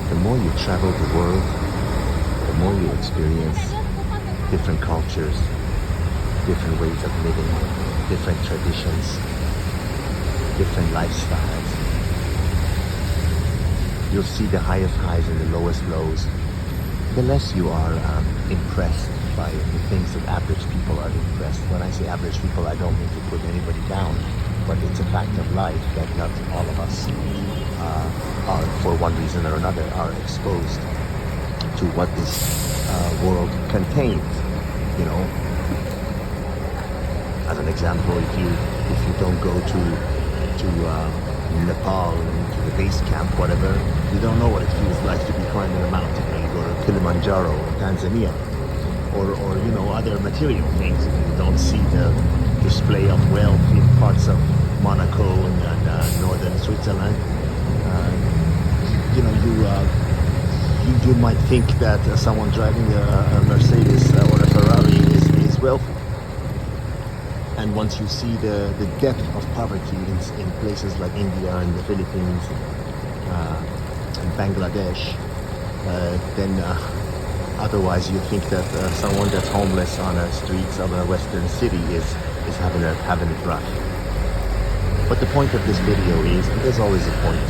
The more you travel the world, the more you experience different cultures, different ways of living, different traditions, different lifestyles. You'll see the highest highs and the lowest lows. The less you are impressed by the things that average people are impressed. When I say average people, I don't mean to put anybody down, but it's a fact of life that not all of us are, for one reason or another, are exposed to what this world contains. You know, as an example, if you don't go to Nepal, to the base camp, whatever, you don't know what it feels like to be climbing a mountain. When you go to Kilimanjaro or Tanzania, or you know, other material things. You don't see the display of wealth in parts of Monaco and northern Switzerland. You know, you might think that someone driving a Mercedes or a Ferrari is wealthy. And once you see the depth of poverty in places like India and the Philippines and Bangladesh, then otherwise you think that someone that's homeless on the streets of a western city is having it rough. But the point of this video is, and there's always a point,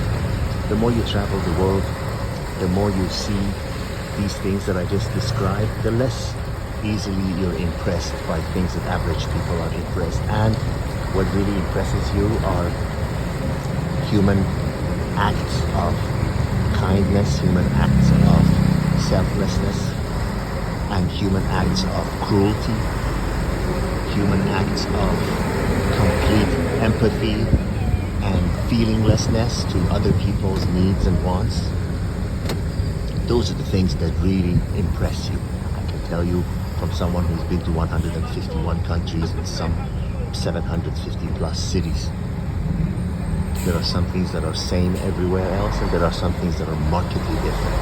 the more you travel the world, the more you see these things that I just described, the less easily you're impressed by things that average people are impressed. And what really impresses you are human acts of kindness, human acts of selflessness, and human acts of cruelty, human acts of complete empathy and feelinglessness to other people's needs and wants. Those are the things that really impress you. I can tell you from someone who's been to 151 countries and some 750 plus cities. There are some things that are same everywhere else, and there are some things that are markedly different.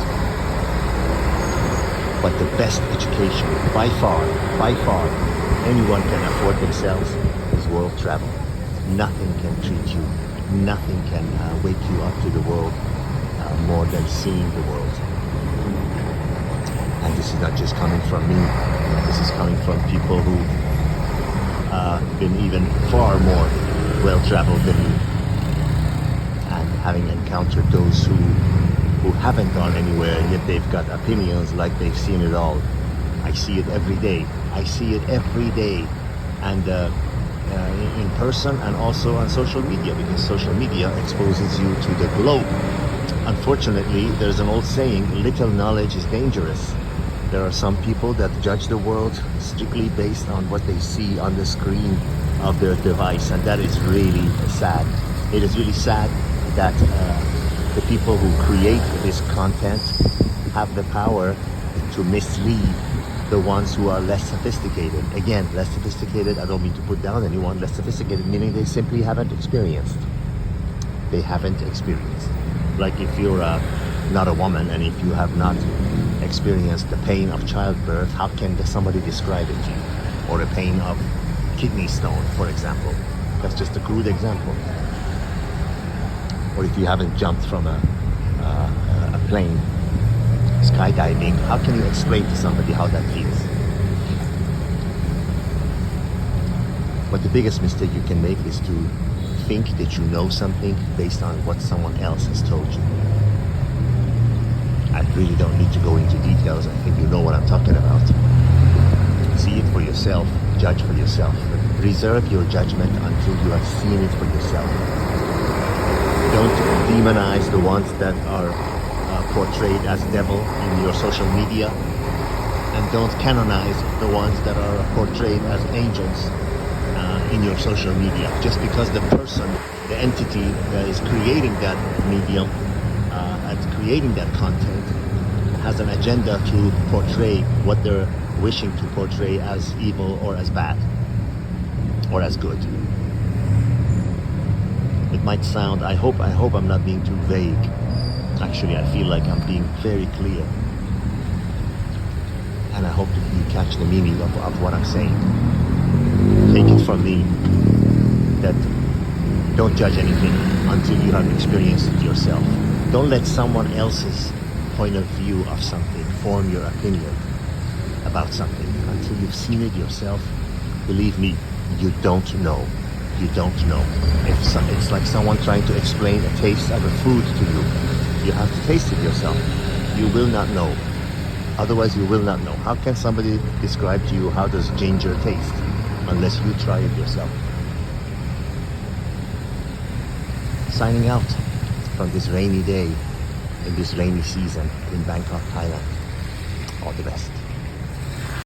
But the best education, by far, anyone can afford themselves is world travel. Nothing can treat you, nothing can wake you up to the world more than seeing the world. And this is not just coming from me. This is coming from people who been even far more well-traveled than me, and having encountered those who haven't gone anywhere, yet they've got opinions like they've seen it all. I see it every day. I see it every day, and in person and also on social media, because social media exposes you to the globe. Unfortunately, there's an old saying, little knowledge is dangerous. There are some people that judge the world strictly based on what they see on the screen of their device, and that is really sad. It is really sad that the people who create this content have the power to mislead the ones who are less sophisticated. Again, less sophisticated, I don't mean to put down anyone, less sophisticated meaning they simply haven't experienced. They haven't experienced. Like if you're not a woman, and if you have not experienced the pain of childbirth, how can somebody describe it to you? Or the pain of kidney stone, for example. That's just a crude example. Or if you haven't jumped from a plane, skydiving, how can you explain to somebody how that feels? But the biggest mistake you can make is to think that you know something based on what someone else has told you. I really don't need to go into details. I think you know what I'm talking about. See it for yourself, judge for yourself. Reserve your judgment until you have seen it for yourself. Don't demonize the ones that are portrayed as devil in your social media, and don't canonize the ones that are portrayed as angels in your social media. Just because the person, the entity that is creating that medium, and creating that content, has an agenda to portray what they're wishing to portray as evil or as bad or as good. It might sound, I hope I'm not being too vague. Actually, I feel like I'm being very clear. And I hope that you catch the meaning of what I'm saying. Take it from me that don't judge anything until you have experienced it yourself. Don't let someone else's point of view of something, form your opinion about something until you've seen it yourself. Believe me, you don't know. You don't know. It's like someone trying to explain a taste of a food to you. You have to taste it yourself. You will not know. Otherwise, you will not know. How can somebody describe to you how does ginger taste unless you try it yourself? Signing out from this rainy day in this rainy season in Bangkok, Thailand. All the best.